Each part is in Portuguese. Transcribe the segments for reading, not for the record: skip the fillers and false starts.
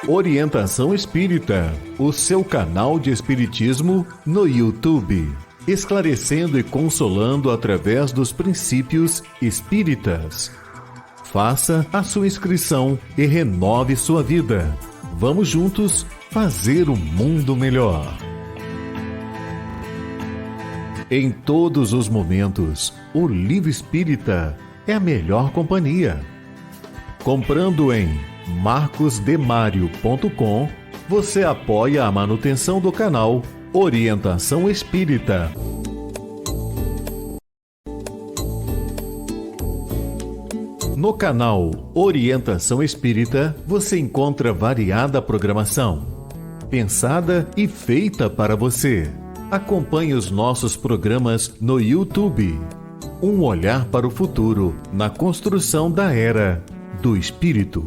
Orientação Espírita, o seu canal de espiritismo no YouTube, esclarecendo e consolando através dos princípios espíritas. Faça a sua inscrição e renove sua vida. Vamos juntos fazer o mundo melhor. Em todos os momentos, o Livro Espírita é a melhor companhia. Comprando em marcosdemario.com, você apoia a manutenção do canal Orientação Espírita. No canal Orientação Espírita, você encontra variada programação, pensada e feita para você. Acompanhe os nossos programas no YouTube. Um olhar para o futuro na construção da era do Espírito.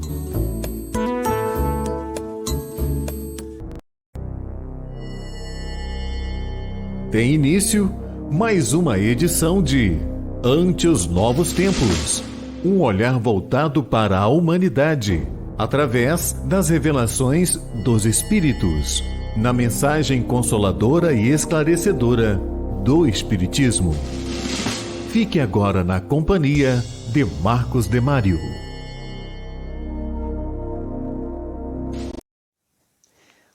Tem início mais uma edição de Ante os Novos Tempos. Um olhar voltado para a humanidade, através das revelações dos Espíritos, na mensagem consoladora e esclarecedora do Espiritismo. Fique agora na companhia de Marcos Demário.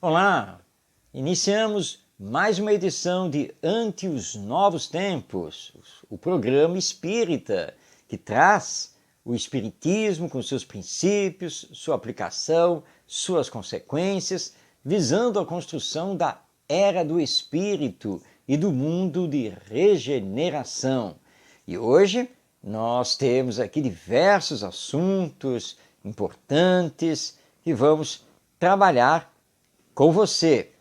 Olá! Iniciamos mais uma edição de Ante os Novos Tempos, o programa espírita que traz o espiritismo com seus princípios, sua aplicação, suas consequências, visando a construção da era do espírito e do mundo de regeneração. E hoje nós temos aqui diversos assuntos importantes que vamos trabalhar com você.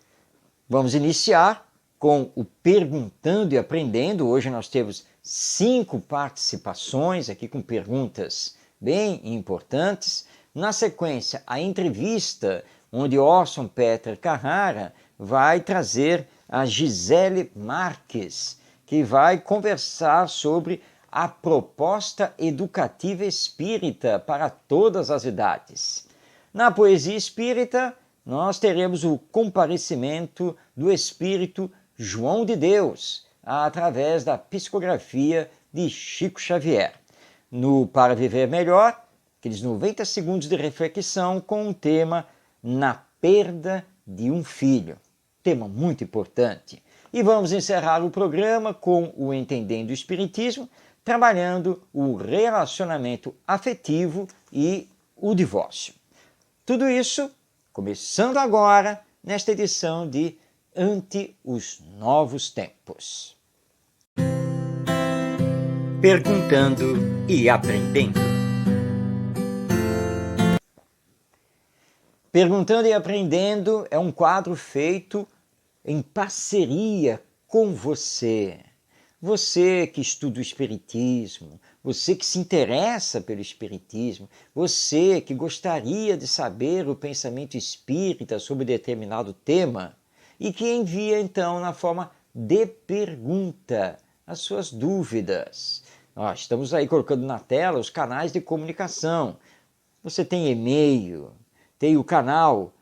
Vamos iniciar com o Perguntando e Aprendendo. Hoje nós temos 5 participações aqui com perguntas bem importantes. Na sequência, a entrevista, onde Orson Peter Carrara vai trazer a Gisele Marques, que vai conversar sobre a proposta educativa espírita para todas as idades. Na poesia espírita, nós teremos o comparecimento do Espírito João de Deus, através da psicografia de Chico Xavier. No Para Viver Melhor, aqueles 90 segundos de reflexão com o tema Na Perda de um Filho. Tema muito importante. E vamos encerrar o programa com o Entendendo o Espiritismo, trabalhando o relacionamento afetivo e o divórcio. Tudo isso começando agora nesta edição de Ante os Novos Tempos. Perguntando e aprendendo. Perguntando e Aprendendo é um quadro feito em parceria com você. Você que estuda o Espiritismo, você que se interessa pelo Espiritismo, você que gostaria de saber o pensamento espírita sobre determinado tema e que envia então na forma de pergunta as suas dúvidas. Nós estamos aí colocando na tela os canais de comunicação. Você tem e-mail, tem o canal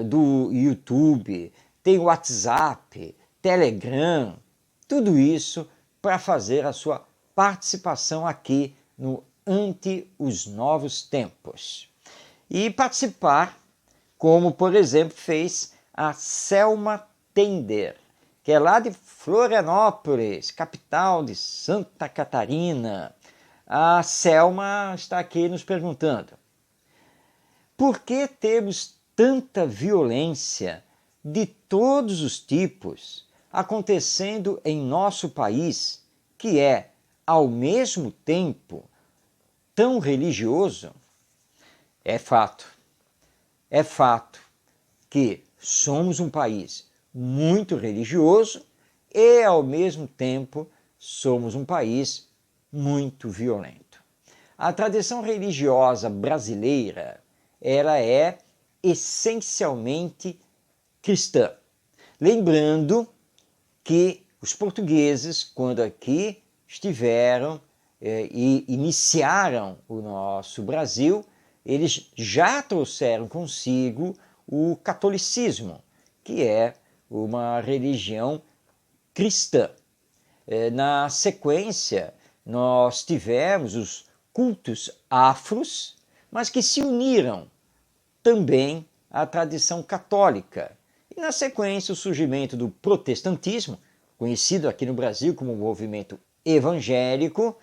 do YouTube, tem o WhatsApp, Telegram, tudo isso para fazer a sua participação aqui no Ante os Novos Tempos. E participar, como por exemplo fez a Selma Tender, que é lá de Florianópolis, capital de Santa Catarina. A Selma está aqui nos perguntando: por que temos tanta violência de todos os tipos acontecendo em nosso país, que é, ao mesmo tempo, tão religioso? É fato que somos um país muito religioso e, ao mesmo tempo, somos um país muito violento. A tradição religiosa brasileira, ela é essencialmente cristã. Lembrando que os portugueses, quando aqui estiveram e iniciaram o nosso Brasil, eles já trouxeram consigo o catolicismo, que é uma religião cristã. Na sequência, nós tivemos os cultos afros, mas que se uniram também à tradição católica. E na sequência, o surgimento do protestantismo, conhecido aqui no Brasil como movimento evangélico,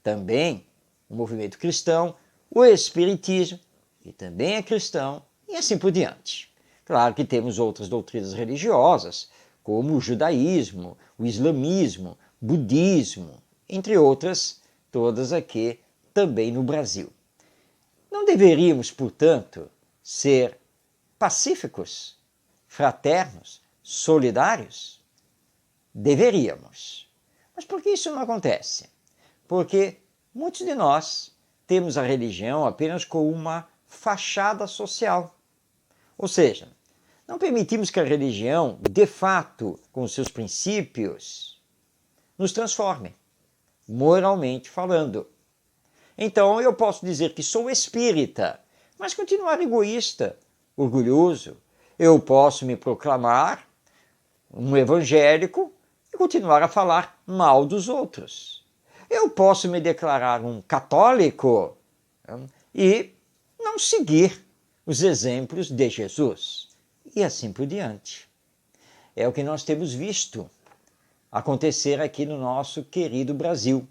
também um movimento cristão, o espiritismo, que também é cristão, e assim por diante. Claro que temos outras doutrinas religiosas, como o judaísmo, o islamismo, budismo, entre outras, todas aqui também no Brasil. Não deveríamos, portanto, ser pacíficos, fraternos, solidários? Deveríamos. Mas por que isso não acontece? Porque muitos de nós temos a religião apenas como uma fachada social. Ou seja, não permitimos que a religião, de fato, com seus princípios, nos transforme, moralmente falando. Então eu posso dizer que sou espírita, mas continuar egoísta, orgulhoso. Eu posso me proclamar um evangélico e continuar a falar mal dos outros. Eu posso me declarar um católico e não seguir os exemplos de Jesus. E assim por diante. É o que nós temos visto acontecer aqui no nosso querido Brasil.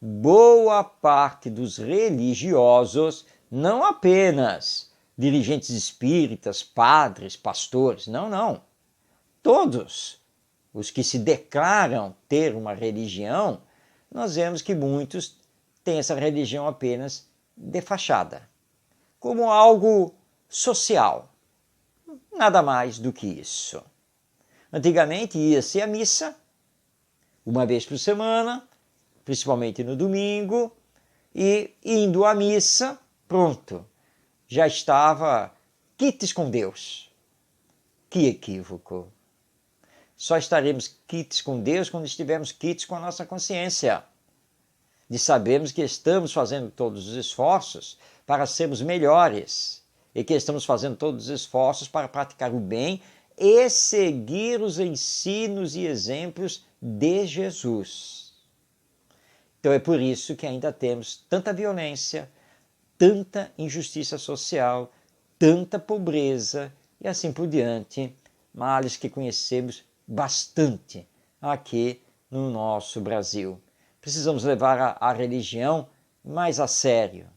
Boa parte dos religiosos, não apenas dirigentes espíritas, padres, pastores, não. Todos os que se declaram ter uma religião, nós vemos que muitos têm essa religião apenas de fachada, como algo social. Nada mais do que isso. Antigamente ia-se à missa, uma vez por semana, principalmente no domingo, e indo à missa, pronto, já estava quites com Deus. Que equívoco! Só estaremos quites com Deus quando estivermos quites com a nossa consciência, de sabermos que estamos fazendo todos os esforços para sermos melhores e que estamos fazendo todos os esforços para praticar o bem e seguir os ensinos e exemplos de Jesus. Então é por isso que ainda temos tanta violência, tanta injustiça social, tanta pobreza e assim por diante, males que conhecemos bastante aqui no nosso Brasil. Precisamos levar a religião mais a sério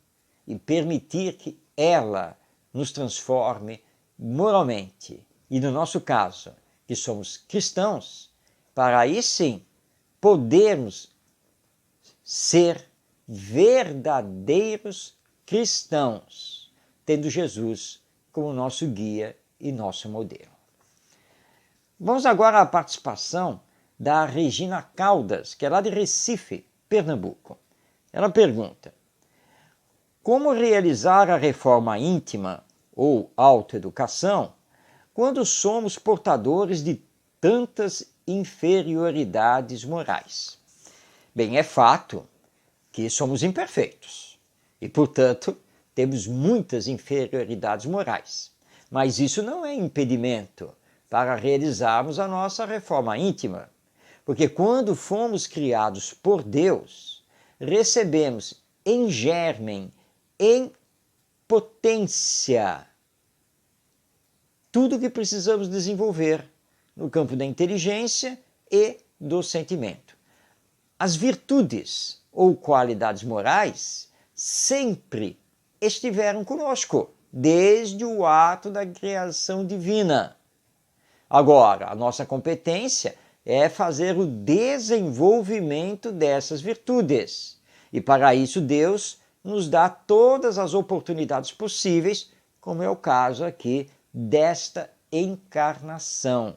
e permitir que ela nos transforme moralmente. E no nosso caso, que somos cristãos, para aí sim podermos ser verdadeiros cristãos, tendo Jesus como nosso guia e nosso modelo. Vamos agora à participação da Regina Caldas, que é lá de Recife, Pernambuco. Ela pergunta: como realizar a reforma íntima ou autoeducação quando somos portadores de tantas inferioridades morais? Bem, é fato que somos imperfeitos e, portanto, temos muitas inferioridades morais. Mas isso não é impedimento para realizarmos a nossa reforma íntima, porque quando fomos criados por Deus, recebemos em germen, em potência, tudo o que precisamos desenvolver no campo da inteligência e do sentimento. As virtudes ou qualidades morais sempre estiveram conosco, desde o ato da criação divina. Agora, a nossa competência é fazer o desenvolvimento dessas virtudes. E para isso Deus nos dá todas as oportunidades possíveis, como é o caso aqui desta encarnação.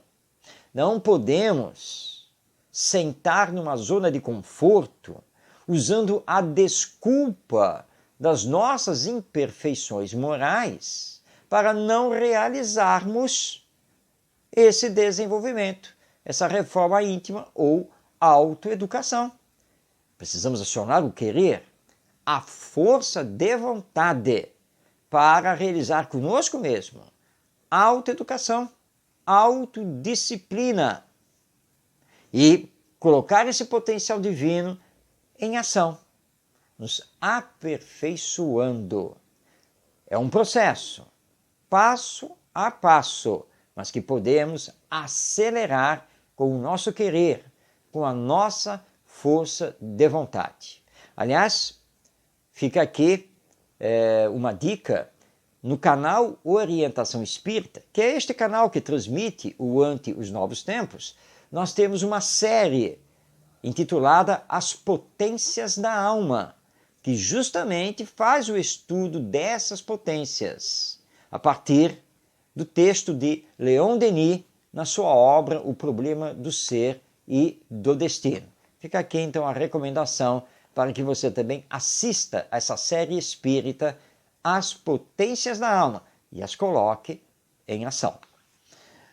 Não podemos sentar numa zona de conforto usando a desculpa das nossas imperfeições morais para não realizarmos esse desenvolvimento, essa reforma íntima ou autoeducação. Precisamos acionar o querer, a força de vontade para realizar conosco mesmo autoeducação, autodisciplina e colocar esse potencial divino em ação, nos aperfeiçoando. É um processo, passo a passo, mas que podemos acelerar com o nosso querer, com a nossa força de vontade. Aliás, fica aqui uma dica no canal Orientação Espírita, que é este canal que transmite o Ante os Novos Tempos. Nós temos uma série intitulada As Potências da Alma, que justamente faz o estudo dessas potências, a partir do texto de Leon Denis, na sua obra O Problema do Ser e do Destino. Fica aqui então a recomendação para que você também assista a essa série espírita As Potências da Alma e as coloque em ação.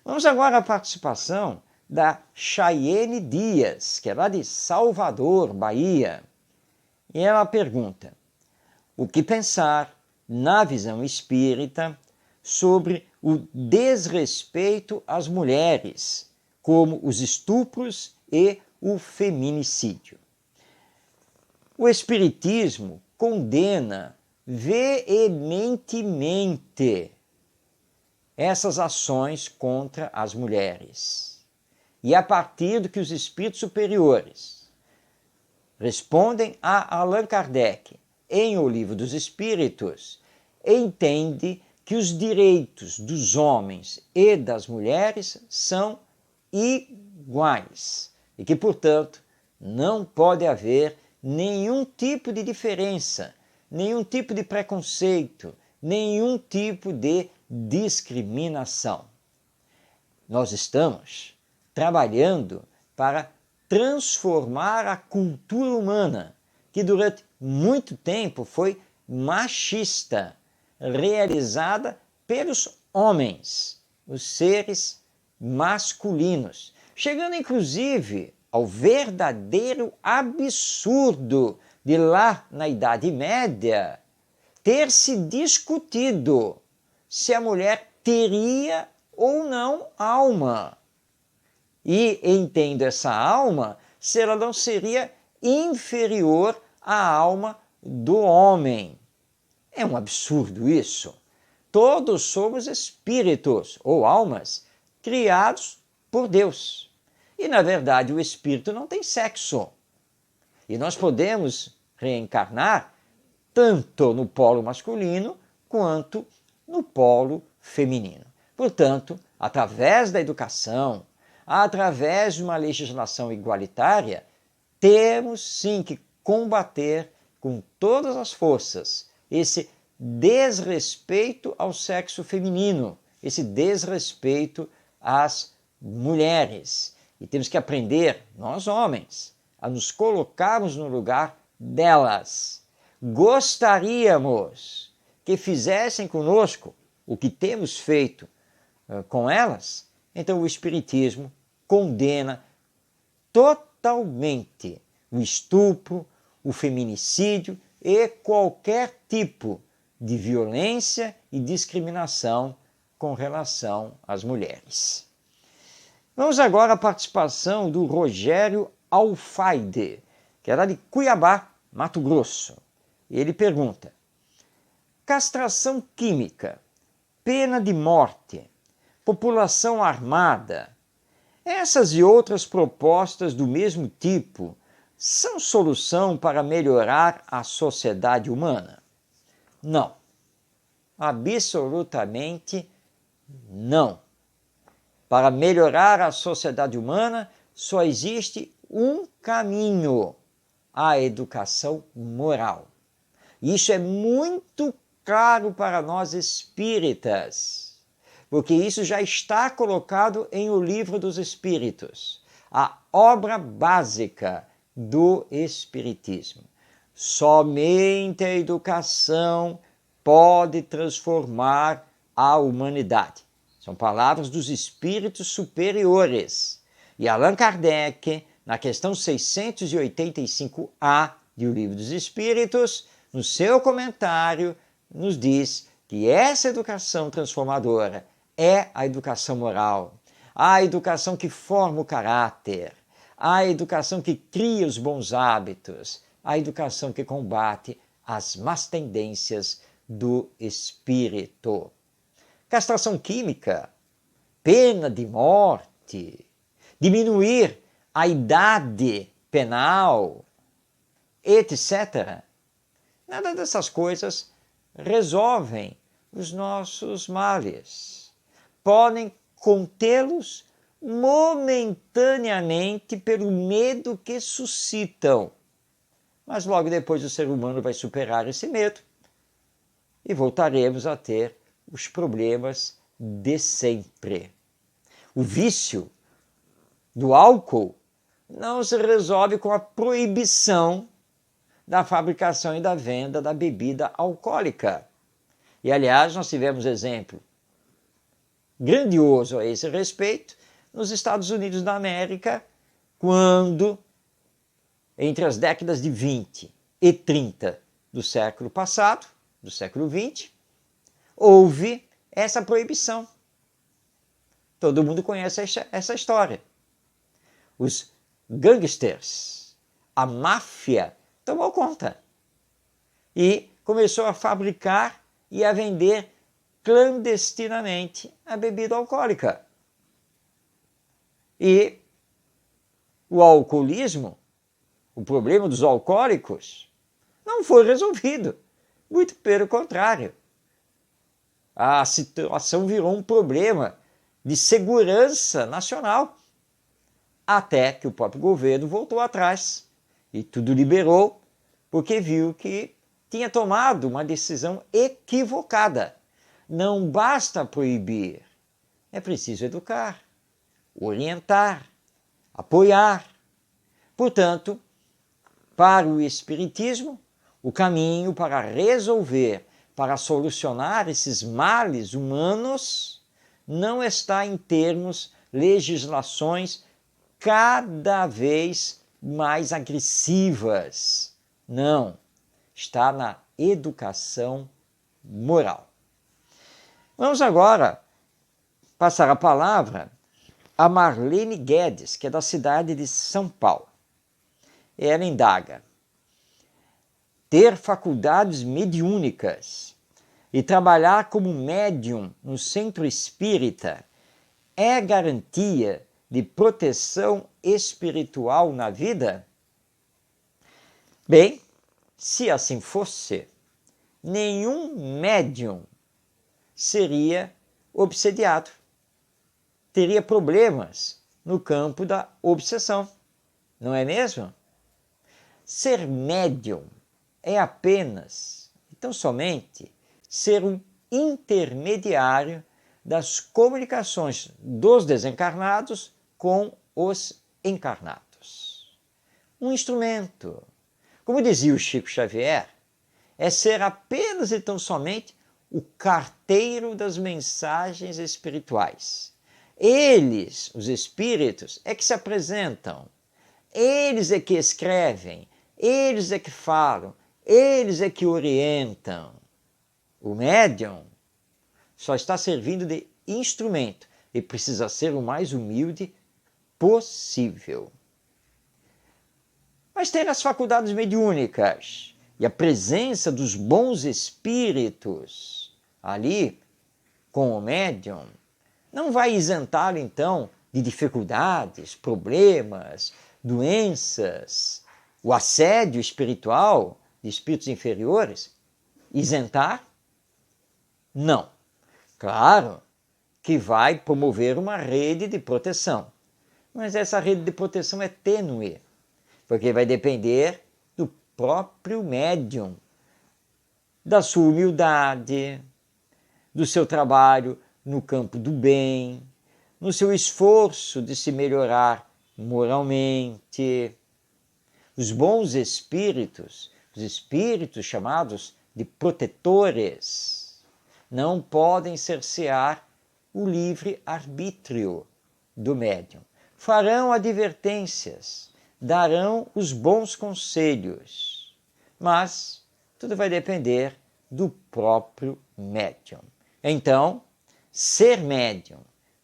Vamos agora à participação da Chayene Dias, que é lá de Salvador, Bahia. E ela pergunta: o que pensar na visão espírita sobre o desrespeito às mulheres, como os estupros e o feminicídio? O Espiritismo condena veementemente essas ações contra as mulheres. E a partir do que os espíritos superiores respondem a Allan Kardec em O Livro dos Espíritos, entende que os direitos dos homens e das mulheres são iguais e que, portanto, não pode haver nenhum tipo de diferença, nenhum tipo de preconceito, nenhum tipo de discriminação. Nós estamos trabalhando para transformar a cultura humana, que durante muito tempo foi machista, realizada pelos homens, os seres masculinos, chegando inclusive ao verdadeiro absurdo de lá na Idade Média ter se discutido se a mulher teria ou não alma. E entendo essa alma se ela não seria inferior à alma do homem. É um absurdo isso. Todos somos espíritos ou almas criados por Deus. E, na verdade, o espírito não tem sexo. E nós podemos reencarnar tanto no polo masculino quanto no polo feminino. Portanto, através da educação, através de uma legislação igualitária, temos sim que combater com todas as forças esse desrespeito ao sexo feminino, esse desrespeito às mulheres. E temos que aprender, nós homens, a nos colocarmos no lugar delas. Gostaríamos que fizessem conosco o que temos feito com elas? Então o Espiritismo condena totalmente o estupro, o feminicídio e qualquer tipo de violência e discriminação com relação às mulheres. Vamos agora à participação do Rogério Alfaide, que é lá de Cuiabá, Mato Grosso. Ele pergunta: castração química, pena de morte, população armada, essas e outras propostas do mesmo tipo são solução para melhorar a sociedade humana? Não. Absolutamente não. Para melhorar a sociedade humana, só existe um caminho: a educação moral. Isso é muito claro para nós espíritas, porque isso já está colocado em O Livro dos Espíritos, a obra básica do Espiritismo. Somente a educação pode transformar a humanidade. São palavras dos espíritos superiores. E Allan Kardec, na questão 685A de O Livro dos Espíritos, no seu comentário, nos diz que essa educação transformadora é a educação moral, a educação que forma o caráter, a educação que cria os bons hábitos, a educação que combate as más tendências do espírito. Castração química, pena de morte, diminuir a idade penal, etc. Nada dessas coisas resolvem os nossos males. Podem contê-los momentaneamente pelo medo que suscitam. Mas logo depois o ser humano vai superar esse medo e voltaremos a ter os problemas de sempre. O vício do álcool não se resolve com a proibição da fabricação e da venda da bebida alcoólica. E, aliás, nós tivemos exemplo grandioso a esse respeito nos Estados Unidos da América, quando, entre as décadas de 20 e 30 do século passado, do século 20, houve essa proibição. Todo mundo conhece essa história. Os gangsters, a máfia, tomou conta e começou a fabricar e a vender clandestinamente a bebida alcoólica. E o alcoolismo, o problema dos alcoólicos, não foi resolvido. Muito pelo contrário. A situação virou um problema de segurança nacional, até que o próprio governo voltou atrás e tudo liberou, porque viu que tinha tomado uma decisão equivocada. Não basta proibir, é preciso educar, orientar, apoiar. Portanto, para o Espiritismo, o caminho para resolver, para solucionar esses males humanos, não está em termos legislações cada vez mais agressivas. Não, está na educação moral. Vamos agora passar a palavra a Marlene Guedes, que é da cidade de São Paulo. Ela indaga: ter faculdades mediúnicas e trabalhar como médium no centro espírita é garantia de proteção espiritual na vida? Bem, se assim fosse, nenhum médium seria obsediado, teria problemas no campo da obsessão, não é mesmo? Ser médium é apenas, então somente, ser um intermediário das comunicações dos desencarnados com os encarnados. Um instrumento. Como dizia o Chico Xavier, é ser apenas e tão somente o carteiro das mensagens espirituais. Eles, os espíritos, é que se apresentam, eles é que escrevem, eles é que falam, eles é que orientam. O médium só está servindo de instrumento e precisa ser o mais humilde possível. Mas ter as faculdades mediúnicas e a presença dos bons espíritos ali com o médium não vai isentá-lo, então, de dificuldades, problemas, doenças, o assédio espiritual de espíritos inferiores? Isentar? Não. Claro que vai promover uma rede de proteção, mas essa rede de proteção é tênue, porque vai depender do próprio médium, da sua humildade, do seu trabalho no campo do bem, no seu esforço de se melhorar moralmente. Os bons espíritos, os espíritos chamados de protetores, não podem cercear o livre-arbítrio do médium. Farão advertências, darão os bons conselhos, mas tudo vai depender do próprio médium. Então, ser médium,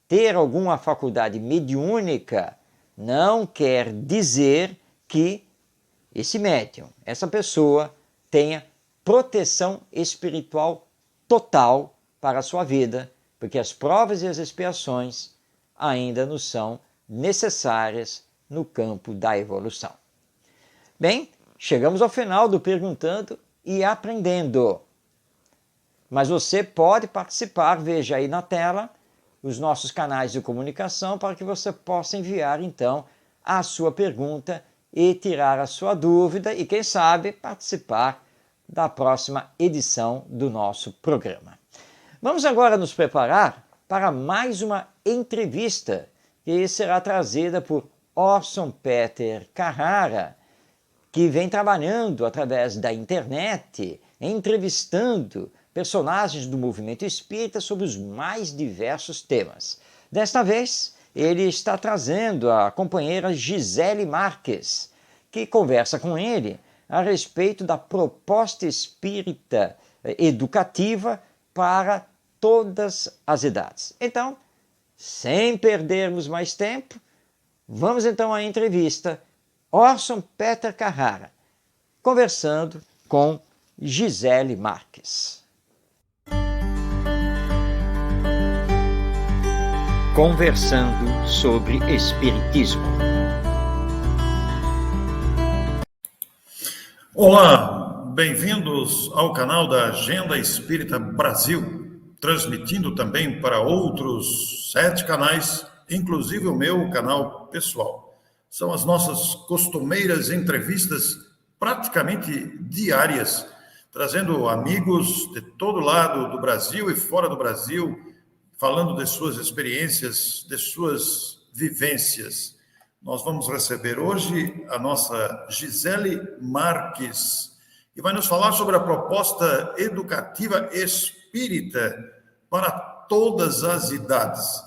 ter alguma faculdade mediúnica, não quer dizer que esse médium, essa pessoa, tenha proteção espiritual total para a sua vida, porque as provas e as expiações ainda nos são necessárias no campo da evolução. Bem, chegamos ao final do Perguntando e Aprendendo. Mas você pode participar, veja aí na tela os nossos canais de comunicação para que você possa enviar então a sua pergunta e tirar a sua dúvida e, quem sabe, participar da próxima edição do nosso programa. Vamos agora nos preparar para mais uma entrevista que será trazida por Orson Peter Carrara, que vem trabalhando através da internet, entrevistando personagens do movimento espírita sobre os mais diversos temas. Desta vez, ele está trazendo a companheira Gisele Marques, que conversa com ele a respeito da proposta espírita educativa para todas as idades. Então, sem perdermos mais tempo, vamos então à entrevista Orson Peter Carrara, conversando com Gisele Marques. Conversando sobre Espiritismo. Olá, bem-vindos ao canal da Agenda Espírita Brasil, transmitindo também para outros 7 canais, inclusive o meu canal pessoal. São as nossas costumeiras entrevistas praticamente diárias, trazendo amigos de todo lado do Brasil e fora do Brasil, falando de suas experiências, de suas vivências. Nós vamos receber hoje a nossa Gisele Marques, que vai nos falar sobre a proposta educativa espírita para todas as idades.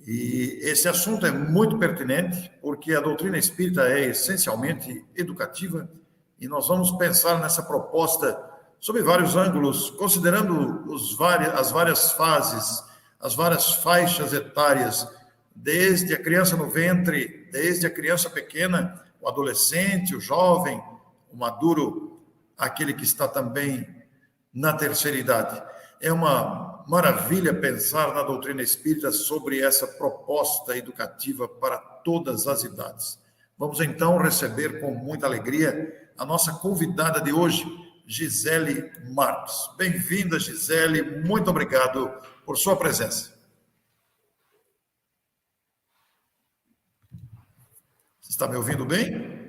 E esse assunto é muito pertinente, porque a doutrina espírita é essencialmente educativa, e nós vamos pensar nessa proposta sob vários ângulos, considerando as várias fases, as várias faixas etárias, desde a criança no ventre, desde a criança pequena, o adolescente, o jovem, o maduro, aquele que está também na terceira idade. É uma maravilha pensar na doutrina espírita sobre essa proposta educativa para todas as idades. Vamos então receber com muita alegria a nossa convidada de hoje, Gisele Marques. Bem-vinda, Gisele, muito obrigado por sua presença. Você está me ouvindo bem?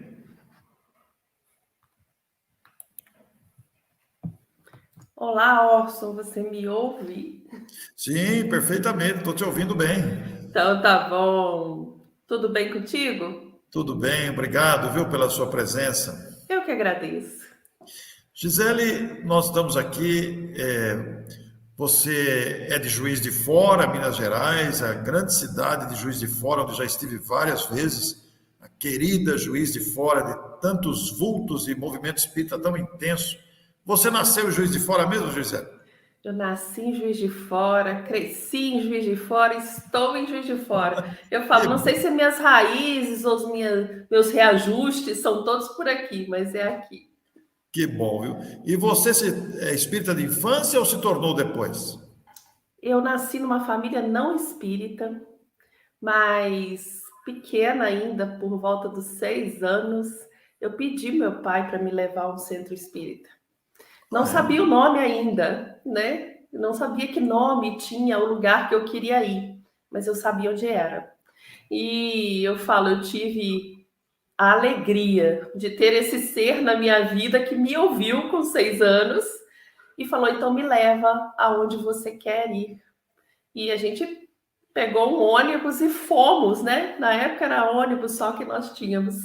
Olá, Orson, você me ouve? Sim, perfeitamente, estou te ouvindo bem. Então tá bom. Tudo bem contigo? Tudo bem, obrigado, viu, pela sua presença. Eu que agradeço. Gisele, nós estamos aqui, você é de Juiz de Fora, Minas Gerais, a grande cidade de Juiz de Fora, onde já estive várias vezes, a querida Juiz de Fora, de tantos vultos e movimento espírita tão intenso. Você nasceu em Juiz de Fora mesmo, Gisele? Eu nasci em Juiz de Fora, cresci em Juiz de Fora, estou em Juiz de Fora. Eu falo, não sei se minhas raízes ou meus reajustes são todos por aqui, mas é aqui. Que bom, viu? E você é espírita de infância ou se tornou depois? Eu nasci numa família não espírita, mas pequena ainda, por volta dos 6 anos, eu pedi meu pai para me levar a um centro espírita. Não sabia o nome ainda, né? Eu não sabia que nome tinha o lugar que eu queria ir, mas eu sabia onde era. E eu falo, eu tive a alegria de ter esse ser na minha vida que me ouviu com 6 anos e falou, então me leva aonde você quer ir. E a gente pegou um ônibus e fomos, né? Na época era ônibus só que nós tínhamos.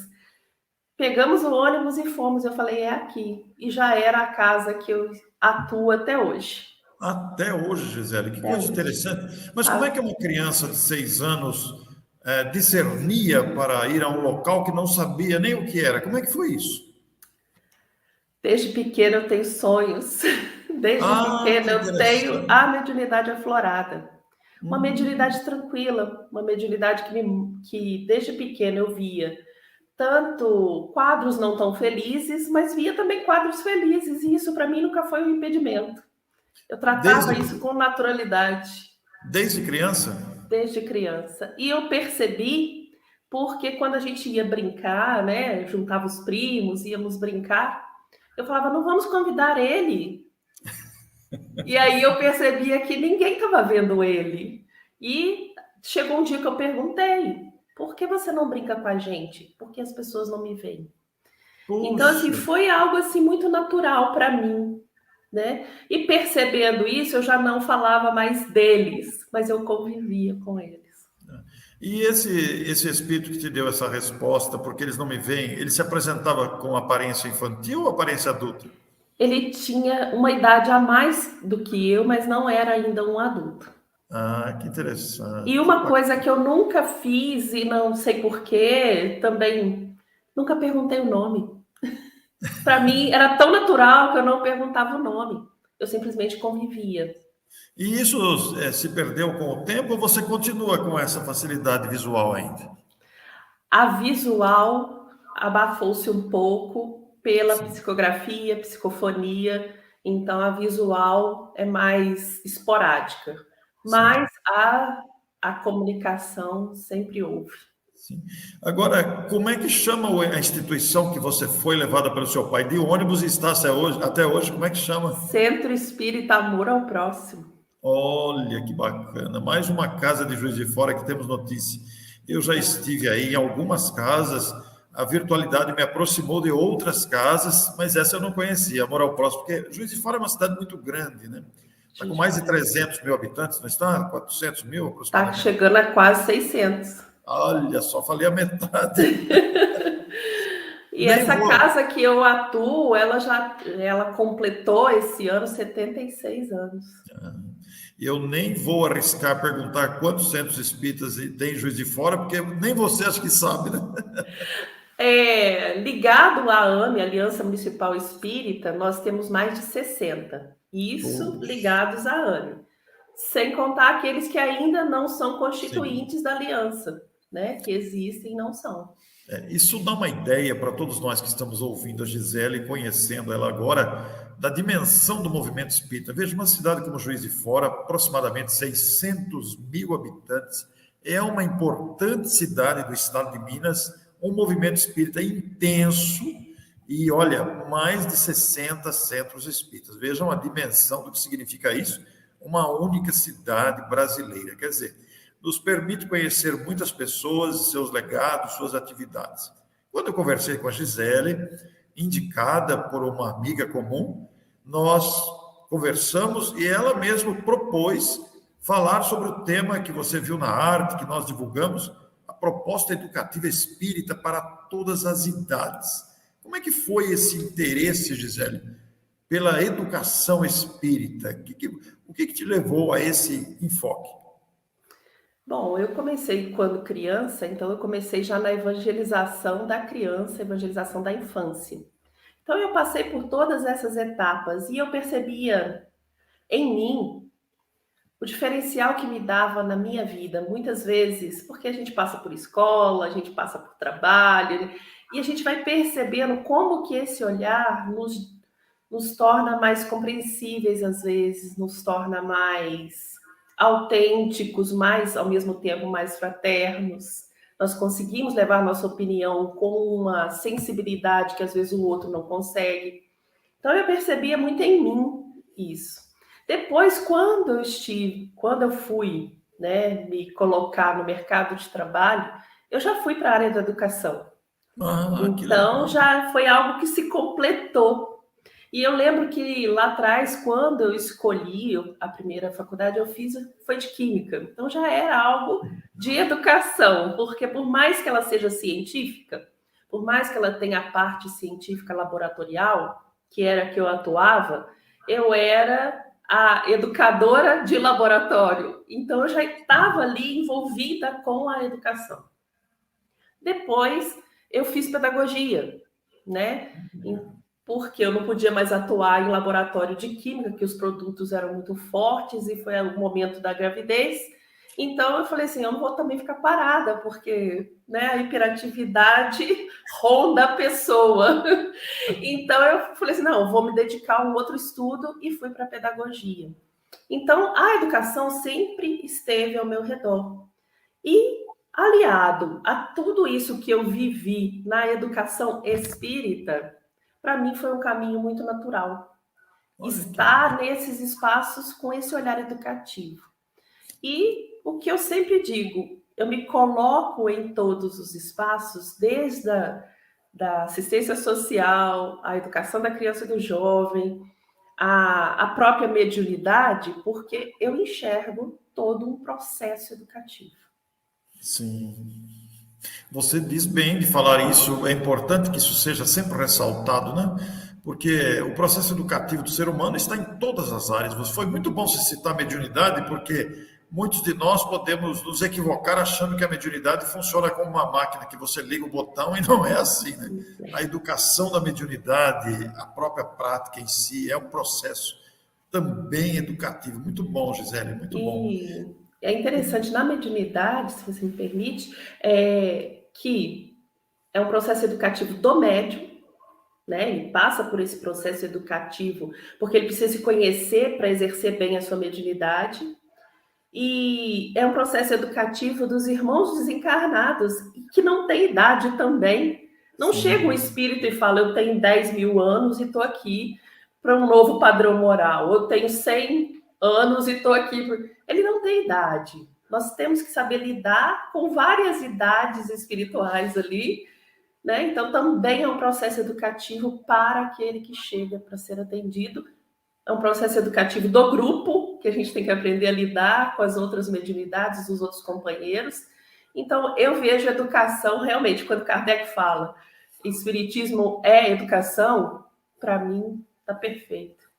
Pegamos o ônibus e fomos. Eu falei, é aqui. E já era a casa que eu atuo até hoje. Até hoje, Gisele, que coisa interessante. Mas como é que uma criança de 6 anos discernia para ir a um local que não sabia nem o que era? Como é que foi isso? Desde pequena eu tenho sonhos. Desde pequena eu tenho a mediunidade aflorada. Uma mediunidade tranquila, uma mediunidade que desde pequena eu via tanto quadros não tão felizes, mas via também quadros felizes, e isso para mim nunca foi um impedimento. Eu tratava isso com naturalidade. Desde criança? Desde criança. E eu percebi, porque quando a gente ia brincar, né, juntava os primos, íamos brincar, eu falava, não vamos convidar ele. E aí eu percebia que ninguém estava vendo ele. E chegou um dia que eu perguntei, por que você não brinca com a gente? Porque as pessoas não me veem. Puxa. Então, assim, foi algo assim muito natural para mim, né? E percebendo isso, eu já não falava mais deles, mas eu convivia com eles. E esse espírito que te deu essa resposta, porque eles não me veem, ele se apresentava com aparência infantil ou aparência adulta? Ele tinha uma idade a mais do que eu, mas não era ainda um adulto. Ah, que interessante. E uma coisa que eu nunca fiz, e não sei porquê, também nunca perguntei o nome. Para mim era tão natural que eu não perguntava o nome. Eu simplesmente convivia. E isso se perdeu com o tempo ou você continua com essa facilidade visual ainda? A visual abafou-se um pouco pela Sim. psicografia, psicofonia, então a visual é mais esporádica, mas a comunicação sempre houve. Sim. Agora, como é que chama a instituição que você foi levada pelo seu pai? De ônibus e está até hoje, como é que chama? Centro Espírita Amor ao Próximo. Olha que bacana, mais uma casa de Juiz de Fora que temos notícia. Eu já estive aí em algumas casas, a virtualidade me aproximou de outras casas, mas essa eu não conhecia, Amor ao Próximo, porque Juiz de Fora é uma cidade muito grande, né? Está com mais de 300 mil habitantes, não está? 400 mil aproximadamente. Está chegando a quase 600. Olha, só falei a metade. E essa casa que eu atuo, ela completou esse ano 76 anos. Eu nem vou arriscar perguntar quantos centros espíritas tem em Juiz de Fora, porque nem você acha que sabe, né? Ligado à AME, Aliança Municipal Espírita, nós temos mais de 60. Isso ligados à AME. Sem contar aqueles que ainda não são constituintes da aliança, né? Que existem e não são. Isso dá uma ideia para todos nós que estamos ouvindo a Gisele, conhecendo ela agora, da dimensão do movimento espírita. Veja, uma cidade como Juiz de Fora, aproximadamente 600 mil habitantes, é uma importante cidade do estado de Minas, um movimento espírita intenso e, olha, mais de 60 centros espíritas. Vejam a dimensão do que significa isso, uma única cidade brasileira. Quer dizer, nos permite conhecer muitas pessoas, seus legados, suas atividades. Quando eu conversei com a Gisele, indicada por uma amiga comum, nós conversamos e ela mesma propôs falar sobre o tema que você viu na arte, que nós divulgamos, a proposta educativa espírita para todas as idades. Como é que foi esse interesse, Gisele, pela educação espírita? O que te levou a esse enfoque? Bom, eu comecei quando criança, então eu comecei já na evangelização da criança, evangelização da infância. Então eu passei por todas essas etapas e eu percebia em mim o diferencial que me dava na minha vida, muitas vezes, porque a gente passa por escola, a gente passa por trabalho, e a gente vai percebendo como que esse olhar nos torna mais compreensíveis às vezes, nos torna mais autênticos, mais, ao mesmo tempo, mais fraternos. Nós conseguimos levar nossa opinião com uma sensibilidade que às vezes o outro não consegue. Então eu percebia muito em mim isso. Depois, quando eu fui, né, me colocar no mercado de trabalho, eu já fui para a área da educação. Então já foi algo que se completou. E eu lembro que lá atrás, quando eu escolhi a primeira faculdade, foi de Química. Então já era algo de educação, porque por mais que ela seja científica, por mais que ela tenha a parte científica laboratorial, que era que eu atuava, eu era a educadora de laboratório. Então eu já estava ali envolvida com a educação. Depois eu fiz pedagogia, né? Porque eu não podia mais atuar em laboratório de química, que os produtos eram muito fortes, e foi o momento da gravidez. Então eu falei assim, eu não vou também ficar parada, porque, né, a hiperatividade ronda a pessoa. Então eu falei assim, não, eu vou me dedicar a um outro estudo e fui para a pedagogia. Então a educação sempre esteve ao meu redor. E aliado a tudo isso que eu vivi na educação espírita, para mim foi um caminho muito natural. Olha que Estar nesses espaços com esse olhar educativo. E o que eu sempre digo, eu me coloco em todos os espaços, desde da assistência social, a educação da criança e do jovem, a própria mediunidade, porque eu enxergo todo um processo educativo. sim. Você diz bem de falar isso, é importante que isso seja sempre ressaltado, né? Porque o processo educativo do ser humano está em todas as áreas. Foi muito bom você citar a mediunidade, porque muitos de nós podemos nos equivocar achando que a mediunidade funciona como uma máquina que você liga o botão e não é assim, né? A educação da mediunidade, a própria prática em si, é um processo também educativo. Muito bom, Gisele, muito bom. E é interessante na mediunidade, se você me permite, que é um processo educativo do médium, né? Ele passa por esse processo educativo porque ele precisa se conhecer para exercer bem a sua mediunidade. E é um processo educativo dos irmãos desencarnados, que não tem idade também. Não chega um Sim, espírito e fala, eu tenho 10 mil anos e estou aqui para um novo padrão moral. Eu tenho 100 anos e estou aqui. Ele não tem idade. Nós temos que saber lidar com várias idades espirituais ali, né? Então, também é um processo educativo para aquele que chega para ser atendido. É um processo educativo do grupo, que a gente tem que aprender a lidar com as outras mediunidades, os outros companheiros. Então, eu vejo a educação realmente, quando Kardec fala espiritismo é educação, para mim está perfeito.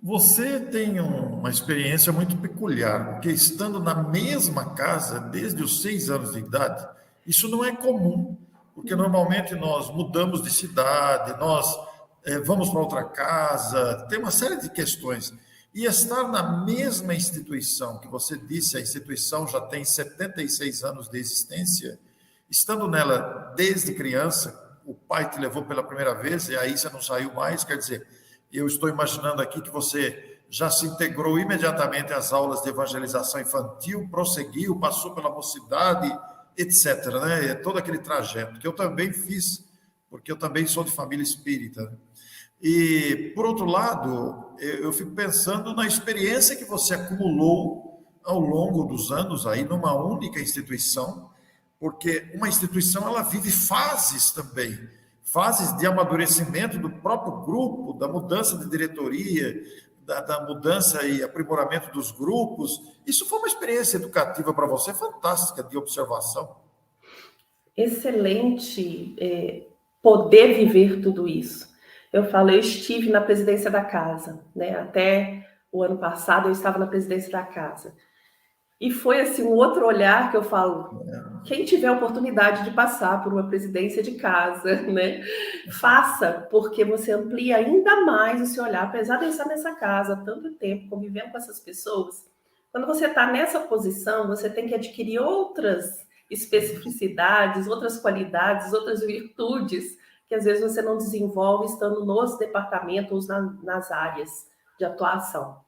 você tem uma experiência muito peculiar, porque estando na mesma casa desde os 6 anos de idade, isso não é comum, porque normalmente nós mudamos de cidade, nós vamos para outra casa, tem uma série de questões. E estar na mesma instituição, que você disse, a instituição já tem 76 anos de existência, estando nela desde criança, o pai te levou pela primeira vez e aí você não saiu mais, quer dizer, eu estou imaginando aqui que você já se integrou imediatamente às aulas de evangelização infantil, prosseguiu, passou pela mocidade, etc., né? Todo aquele trajeto que eu também fiz, porque eu também sou de família espírita. E, por outro lado, eu fico pensando na experiência que você acumulou ao longo dos anos aí numa única instituição, porque uma instituição ela vive fases também, fases de amadurecimento do próprio grupo, da mudança de diretoria, da mudança e aprimoramento dos grupos. Isso foi uma experiência educativa para você fantástica de observação. Excelente poder viver tudo isso. Eu falo, eu estive na presidência da casa, né? Até o ano passado eu estava na presidência da casa. E foi assim um outro olhar que eu falo, quem tiver a oportunidade de passar por uma presidência de casa, né, faça, porque você amplia ainda mais o seu olhar, apesar de eu estar nessa casa há tanto tempo, convivendo com essas pessoas, quando você está nessa posição, você tem que adquirir outras especificidades, outras qualidades, outras virtudes, que às vezes você não desenvolve estando nos departamentos, nas áreas de atuação.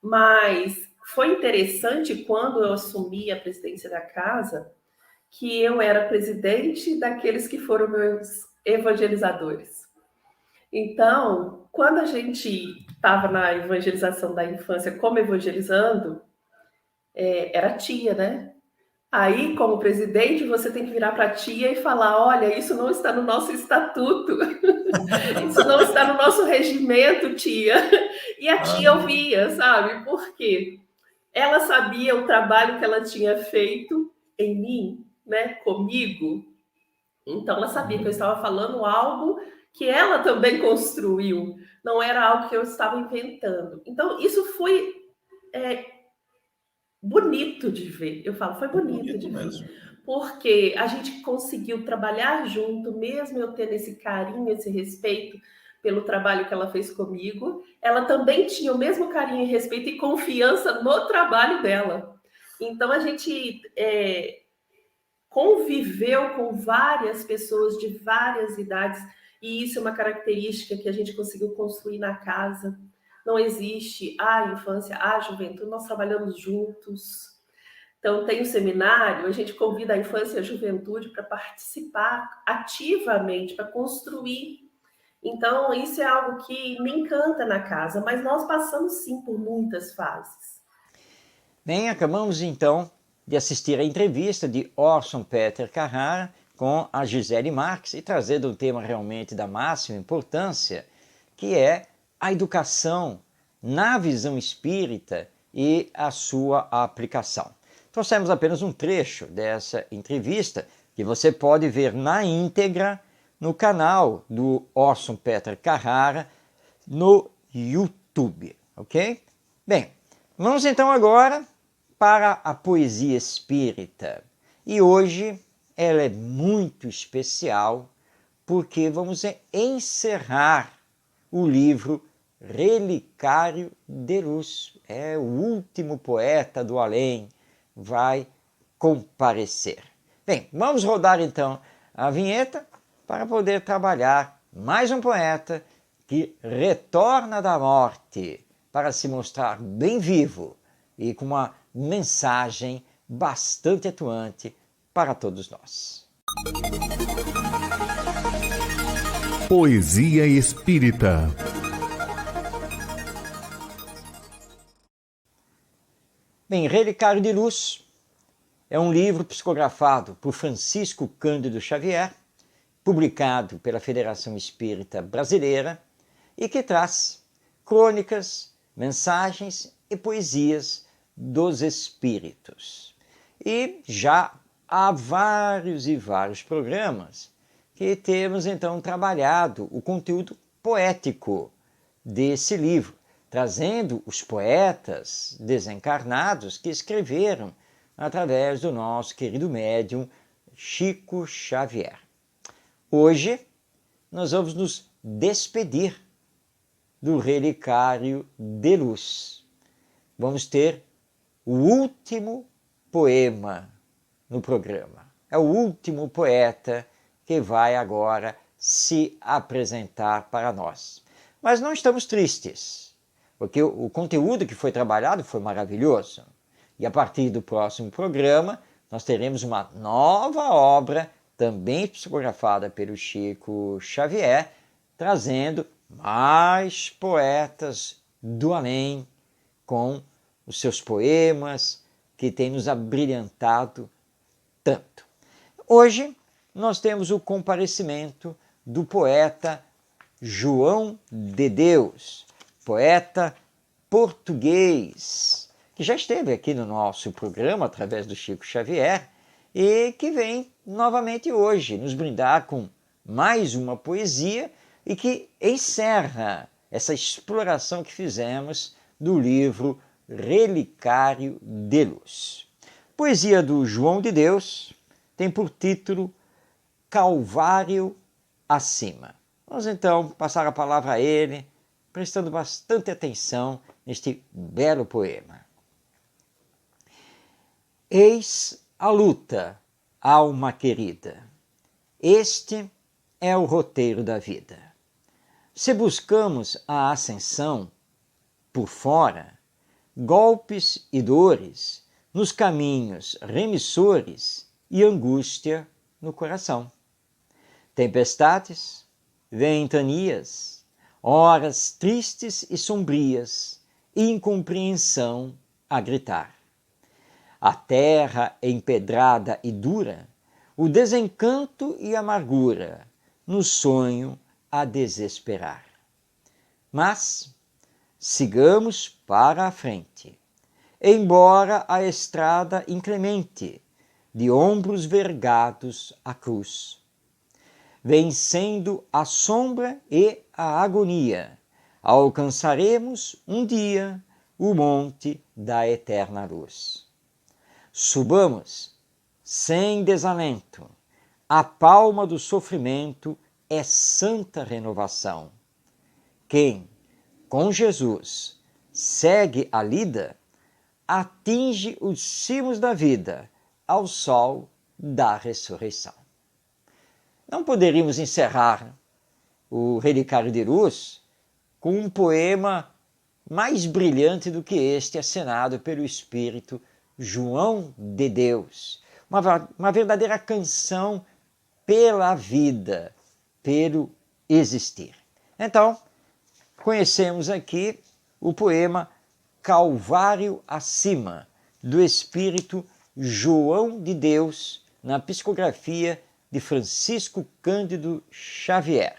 Mas foi interessante quando eu assumi a presidência da casa, que eu era presidente daqueles que foram meus evangelizadores. Então, quando a gente estava na evangelização da infância como evangelizando, era tia, né? Aí, como presidente, você tem que virar para a tia e falar: olha, isso não está no nosso estatuto, isso não está no nosso regimento, tia. E a tia ouvia, sabe? Por quê? Ela sabia o trabalho que ela tinha feito em mim, né, comigo. Então, ela sabia que eu estava falando algo que ela também construiu, não era algo que eu estava inventando. Então, isso foi bonito de ver. Eu falo, foi bonito de ver. Mesmo. Porque a gente conseguiu trabalhar junto, mesmo eu tendo esse carinho, esse respeito pelo trabalho que ela fez comigo, ela também tinha o mesmo carinho e respeito e confiança no trabalho dela. Então, a gente conviveu com várias pessoas de várias idades, e isso é uma característica que a gente conseguiu construir na casa. Não existe a infância, a juventude, nós trabalhamos juntos. Então, tem um seminário, a gente convida a infância e a juventude para participar ativamente, para construir. Então, isso é algo que me encanta na casa, mas nós passamos sim por muitas fases. Bem, acabamos então de assistir a entrevista de Orson Peter Carrara com a Gisele Marques e trazendo um tema realmente da máxima importância, que é a educação na visão espírita e a sua aplicação. Trouxemos apenas um trecho dessa entrevista que você pode ver na íntegra no canal do Orson Peter Carrara no YouTube, ok? Bem, vamos então agora para a poesia espírita. E hoje ela é muito especial porque vamos encerrar o livro Relicário de Luz. É o último poeta do além, vai comparecer. Bem, vamos rodar então a vinheta para poder trabalhar mais um poeta que retorna da morte para se mostrar bem vivo e com uma mensagem bastante atuante para todos nós. Poesia Espírita. Bem, Relicário de Luz é um livro psicografado por Francisco Cândido Xavier, publicado pela Federação Espírita Brasileira e que traz crônicas, mensagens e poesias dos espíritos. E já há vários e vários programas que temos então trabalhado o conteúdo poético desse livro, trazendo os poetas desencarnados que escreveram através do nosso querido médium Chico Xavier. Hoje nós vamos nos despedir do Relicário de Luz. Vamos ter o último poema no programa. É o último poeta que vai agora se apresentar para nós. Mas não estamos tristes, porque o conteúdo que foi trabalhado foi maravilhoso. E a partir do próximo programa, nós teremos uma nova obra, também psicografada pelo Chico Xavier, trazendo mais poetas do além, com os seus poemas, que têm nos abrilhantado tanto. Hoje, nós temos o comparecimento do poeta João de Deus, poeta português, que já esteve aqui no nosso programa através do Chico Xavier e que vem novamente hoje nos brindar com mais uma poesia e que encerra essa exploração que fizemos do livro Relicário de Luz. Poesia do João de Deus tem por título Calvário Acima. Vamos então passar a palavra a ele, prestando bastante atenção neste belo poema. Eis a luta, alma querida. Este é o roteiro da vida. Se buscamos a ascensão por fora, golpes e dores nos caminhos remissores e angústia no coração. Tempestades, ventanias, horas tristes e sombrias, incompreensão a gritar. A terra empedrada e dura, o desencanto e amargura, no sonho a desesperar. Mas sigamos para a frente, embora a estrada inclemente, de ombros vergados a cruz. Vencendo a sombra e a agonia, alcançaremos um dia o monte da eterna luz. Subamos sem desalento, a palma do sofrimento é santa renovação. Quem, com Jesus, segue a lida, atinge os cimos da vida ao sol da ressurreição. Não poderíamos encerrar o Relicário de Luz com um poema mais brilhante do que este, assinado pelo espírito João de Deus. Uma verdadeira canção pela vida, pelo existir. Então, conhecemos aqui o poema Calvário Acima, do espírito João de Deus, na psicografia de Francisco Cândido Xavier,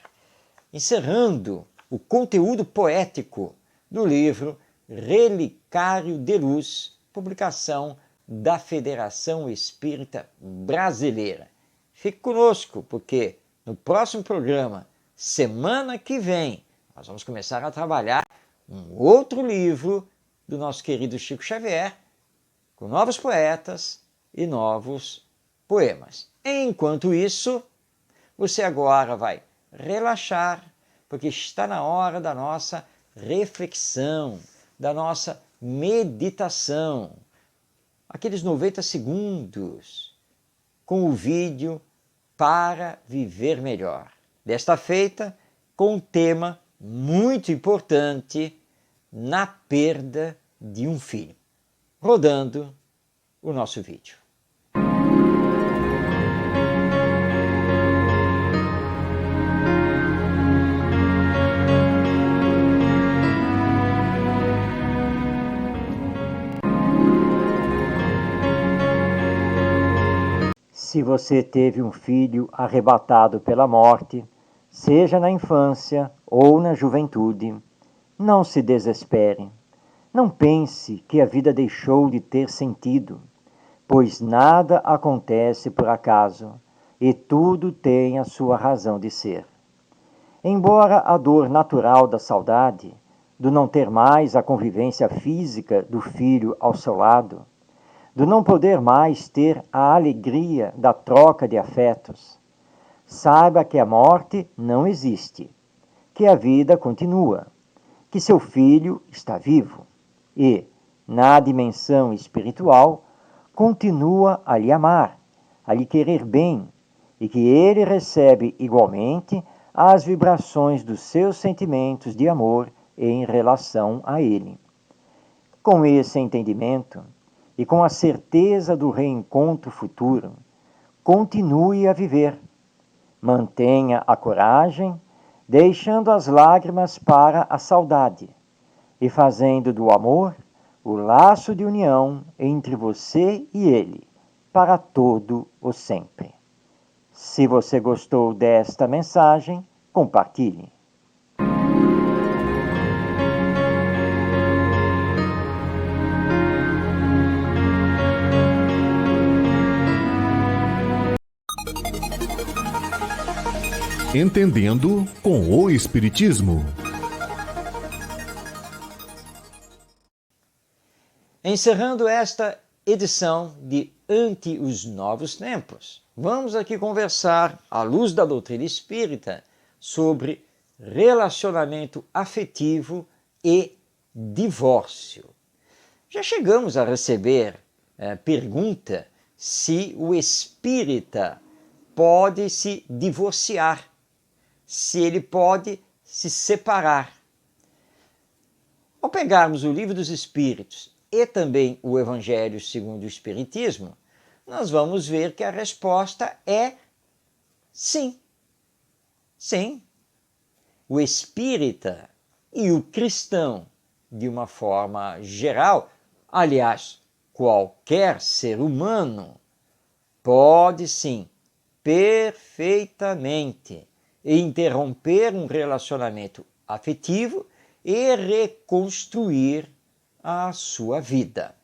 encerrando o conteúdo poético do livro Relicário de Luz, publicação da Federação Espírita Brasileira. Fique conosco, porque no próximo programa, semana que vem, nós vamos começar a trabalhar um outro livro do nosso querido Chico Xavier, com novos poetas e novos poemas. Enquanto isso, você agora vai relaxar, porque está na hora da nossa reflexão, da nossa meditação. Aqueles 90 segundos com o vídeo Para Viver Melhor. Desta feita, com um tema muito importante na perda de um filho. Rodando o nosso vídeo. Se você teve um filho arrebatado pela morte, seja na infância ou na juventude, não se desespere. Não pense que a vida deixou de ter sentido, pois nada acontece por acaso e tudo tem a sua razão de ser. Embora a dor natural da saudade, do não ter mais a convivência física do filho ao seu lado, do não poder mais ter a alegria da troca de afetos, saiba que a morte não existe, que a vida continua, que seu filho está vivo e, na dimensão espiritual, continua a lhe amar, a lhe querer bem, e que ele recebe igualmente as vibrações dos seus sentimentos de amor em relação a ele. Com esse entendimento, e com a certeza do reencontro futuro, continue a viver. Mantenha a coragem, deixando as lágrimas para a saudade e fazendo do amor o laço de união entre você e ele, para todo o sempre. Se você gostou desta mensagem, compartilhe. Entendendo com o Espiritismo. Encerrando esta edição de Ante os Novos Tempos, vamos aqui conversar, à luz da doutrina espírita, sobre relacionamento afetivo e divórcio. Já chegamos a receber pergunta se o espírita pode se divorciar, se ele pode se separar. Ao pegarmos o Livro dos Espíritos e também o Evangelho segundo o Espiritismo, nós vamos ver que a resposta é sim. Sim. O espírita e o cristão, de uma forma geral, aliás, qualquer ser humano, pode sim, perfeitamente, interromper um relacionamento afetivo e reconstruir a sua vida.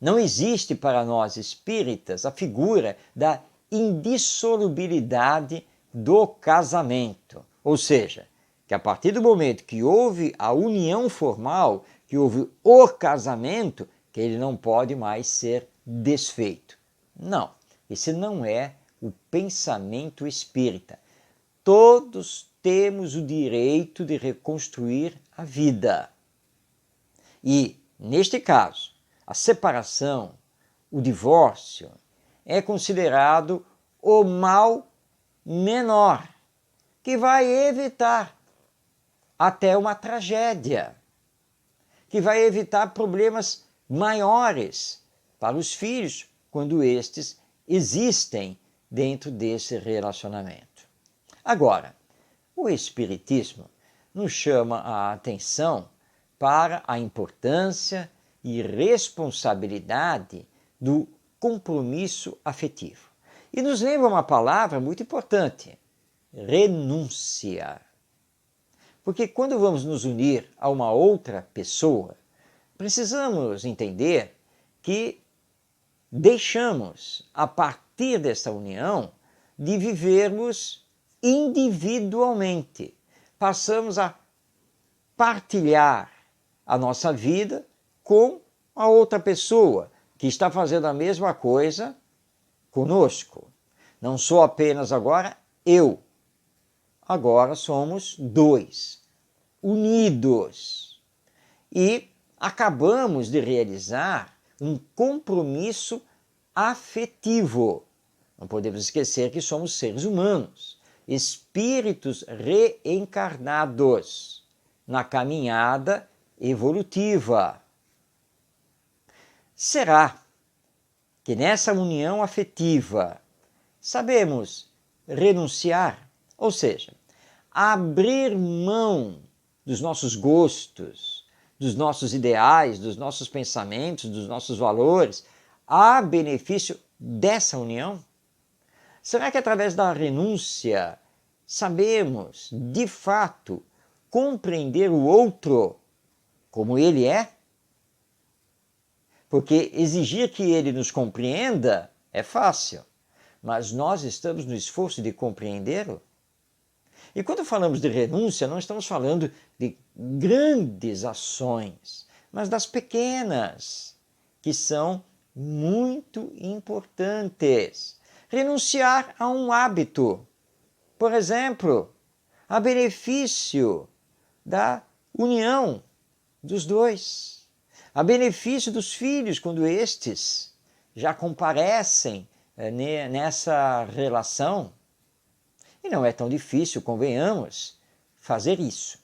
Não existe para nós espíritas a figura da indissolubilidade do casamento, ou seja, que a partir do momento que houve a união formal, que houve o casamento, que ele não pode mais ser desfeito. Não, esse não é o pensamento espírita. Todos temos o direito de reconstruir a vida. E Neste caso, a separação, o divórcio, é considerado o mal menor, que vai evitar até uma tragédia, que vai evitar problemas maiores para os filhos quando estes existem dentro desse relacionamento. Agora, o Espiritismo nos chama a atenção para a importância e responsabilidade do compromisso afetivo. E nos lembra uma palavra muito importante: renúncia. Porque quando vamos nos unir a uma outra pessoa, precisamos entender que deixamos, a partir dessa união, de vivermos individualmente. Passamos a partilhar a nossa vida com a outra pessoa que está fazendo a mesma coisa conosco. Não sou apenas agora eu. Agora somos dois, unidos. E acabamos de realizar um compromisso afetivo. Não podemos esquecer que somos seres humanos, espíritos reencarnados na caminhada evolutiva. Será que nessa união afetiva sabemos renunciar? Ou seja, abrir mão dos nossos gostos, dos nossos ideais, dos nossos pensamentos, dos nossos valores, a benefício dessa união? Será que através da renúncia sabemos, de fato, compreender o outro como ele é? Porque exigir que ele nos compreenda é fácil, mas nós estamos no esforço de compreendê-lo? E quando falamos de renúncia, não estamos falando de grandes ações, mas das pequenas, que são muito importantes. Renunciar a um hábito, por exemplo, a benefício da união dos dois, a benefício dos filhos, quando estes já comparecem nessa relação. E não é tão difícil, convenhamos, fazer isso.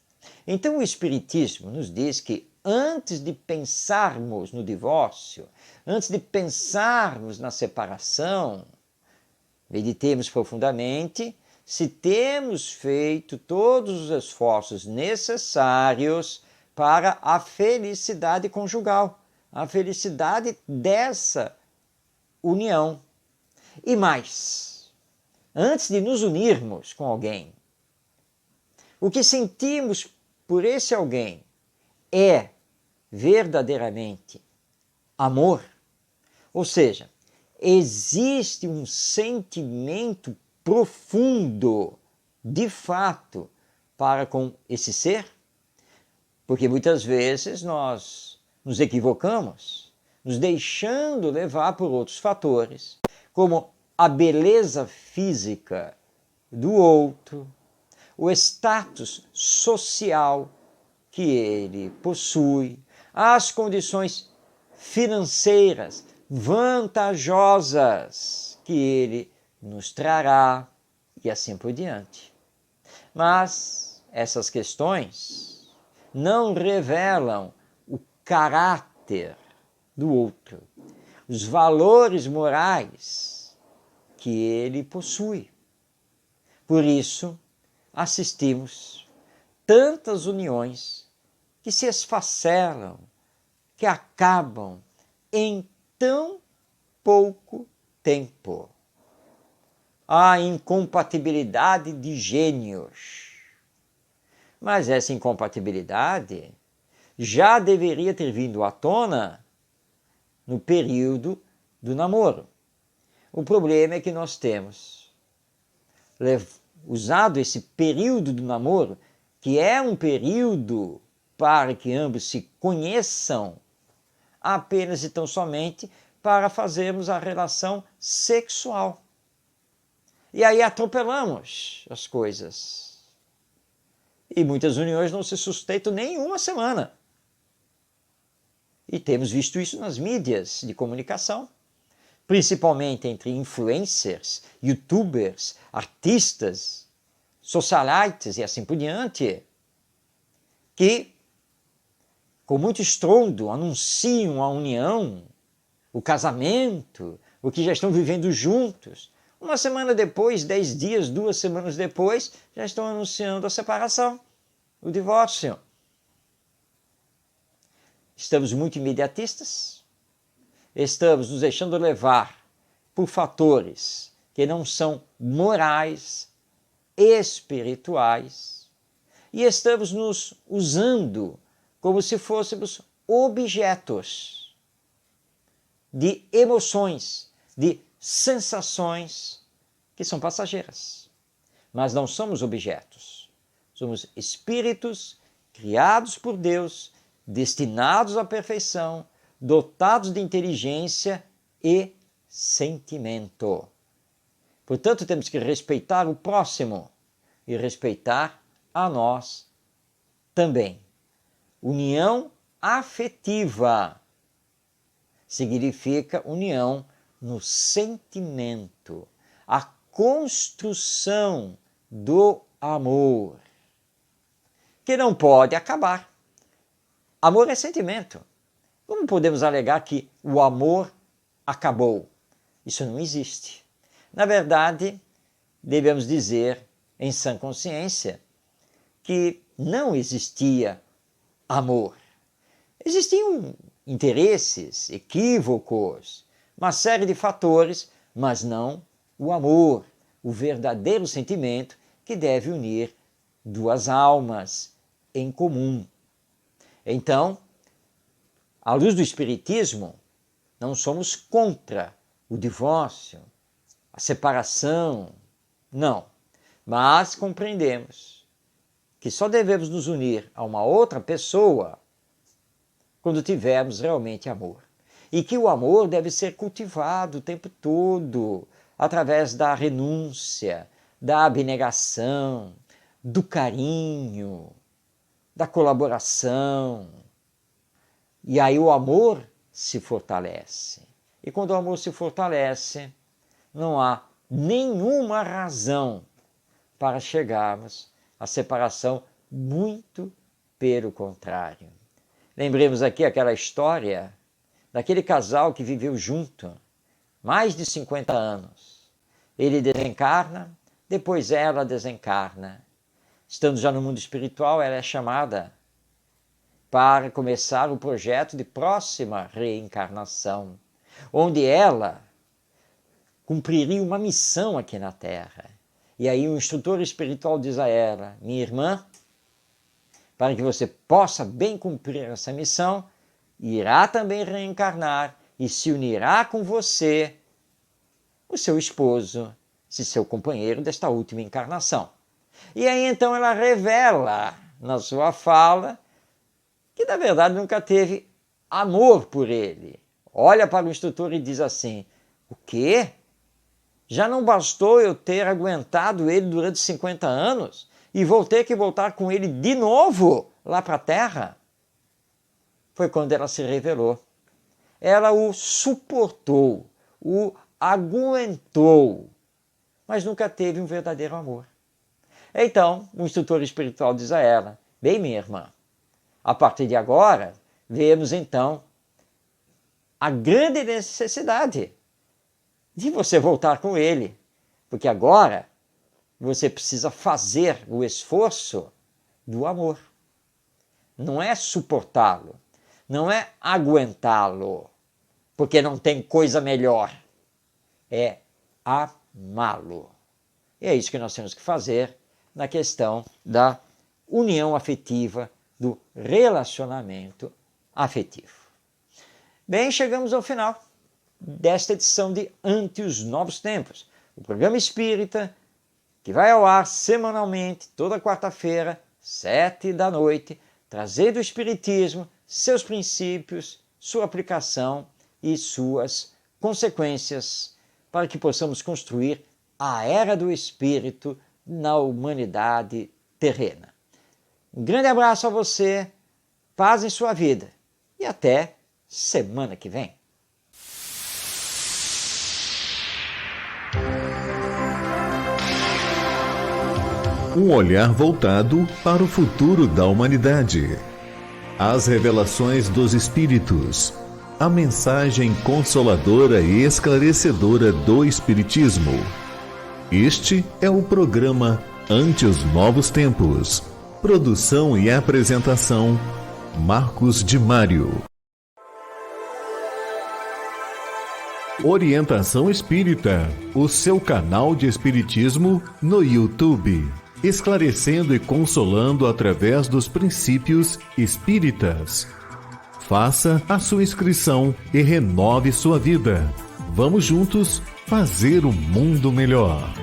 Então o Espiritismo nos diz que antes de pensarmos no divórcio, antes de pensarmos na separação, meditemos profundamente se temos feito todos os esforços necessários para a felicidade conjugal, a felicidade dessa união. E mais, antes de nos unirmos com alguém, o que sentimos por esse alguém é verdadeiramente amor? Ou seja, existe um sentimento profundo, de fato, para com esse ser? Porque muitas vezes nós nos equivocamos, nos deixando levar por outros fatores, como a beleza física do outro, o status social que ele possui, as condições financeiras vantajosas que ele nos trará e assim por diante. Mas essas questões não revelam o caráter do outro, os valores morais que ele possui. Por isso, assistimos tantas uniões que se esfacelam, que acabam em tão pouco tempo. A incompatibilidade de gênios. Mas essa incompatibilidade já deveria ter vindo à tona no período do namoro. O problema é que nós temos usado esse período do namoro, que é um período para que ambos se conheçam, apenas e tão somente para fazermos a relação sexual. E aí atropelamos as coisas. E muitas uniões não se sustentam nem uma semana. E temos visto isso nas mídias de comunicação, principalmente entre influencers, youtubers, artistas, socialites e assim por diante, que com muito estrondo anunciam a união, o casamento, o que já estão vivendo juntos. Uma semana depois, 10 dias, 2 semanas depois, já estão anunciando a separação, o divórcio. Estamos muito imediatistas, estamos nos deixando levar por fatores que não são morais, espirituais, e estamos nos usando como se fôssemos objetos de emoções, de sensações que são passageiras. Mas não somos objetos, somos espíritos criados por Deus, destinados à perfeição, dotados de inteligência e sentimento. Portanto, temos que respeitar o próximo e respeitar a nós também. União afetiva significa união no sentimento, a construção do amor, que não pode acabar. Amor é sentimento. Como podemos alegar que o amor acabou? Isso não existe. Na verdade, devemos dizer, em sã consciência, que não existia amor. Existiam interesses, equívocos, uma série de fatores, mas não o amor, o verdadeiro sentimento que deve unir duas almas em comum. Então, à luz do Espiritismo, não somos contra o divórcio, a separação, não. Mas compreendemos que só devemos nos unir a uma outra pessoa quando tivermos realmente amor. E que o amor deve ser cultivado o tempo todo, através da renúncia, da abnegação, do carinho, da colaboração. E aí o amor se fortalece. E quando o amor se fortalece, não há nenhuma razão para chegarmos à separação, muito pelo contrário. Lembremos aqui aquela história daquele casal que viveu junto mais de 50 anos. Ele desencarna, depois ela desencarna. Estando já no mundo espiritual, ela é chamada para começar o projeto de próxima reencarnação, onde ela cumpriria uma missão aqui na Terra. E aí o instrutor espiritual diz a ela: minha irmã, para que você possa bem cumprir essa missão, irá também reencarnar e se unirá com você o seu esposo, seu companheiro desta última encarnação. E aí então ela revela na sua fala que na verdade nunca teve amor por ele. Olha para o instrutor e diz assim: o quê? Já não bastou eu ter aguentado ele durante 50 anos e vou ter que voltar com ele de novo lá para a Terra? Foi quando ela se revelou. Ela o suportou, o aguentou, mas nunca teve um verdadeiro amor. Então, o instrutor espiritual diz a ela: bem, minha irmã, a partir de agora, vemos então a grande necessidade de você voltar com ele, porque agora você precisa fazer o esforço do amor. Não é suportá-lo, não é aguentá-lo, porque não tem coisa melhor. É amá-lo. E é isso que nós temos que fazer na questão da união afetiva, do relacionamento afetivo. Bem, chegamos ao final desta edição de Ante os Novos Tempos, o programa espírita que vai ao ar semanalmente, toda quarta-feira, 19h, trazendo o espiritismo, seus princípios, sua aplicação e suas consequências, para que possamos construir a era do espírito na humanidade terrena. Um grande abraço a você, paz em sua vida e até semana que vem. Um olhar voltado para o futuro da humanidade. As revelações dos Espíritos. A mensagem consoladora e esclarecedora do Espiritismo. Este é o programa Ante os Novos Tempos. Produção e apresentação, Marcos de Mário. Orientação Espírita, o seu canal de Espiritismo no YouTube. Esclarecendo e consolando através dos princípios espíritas. Faça a sua inscrição e renove sua vida. Vamos juntos fazer um mundo melhor.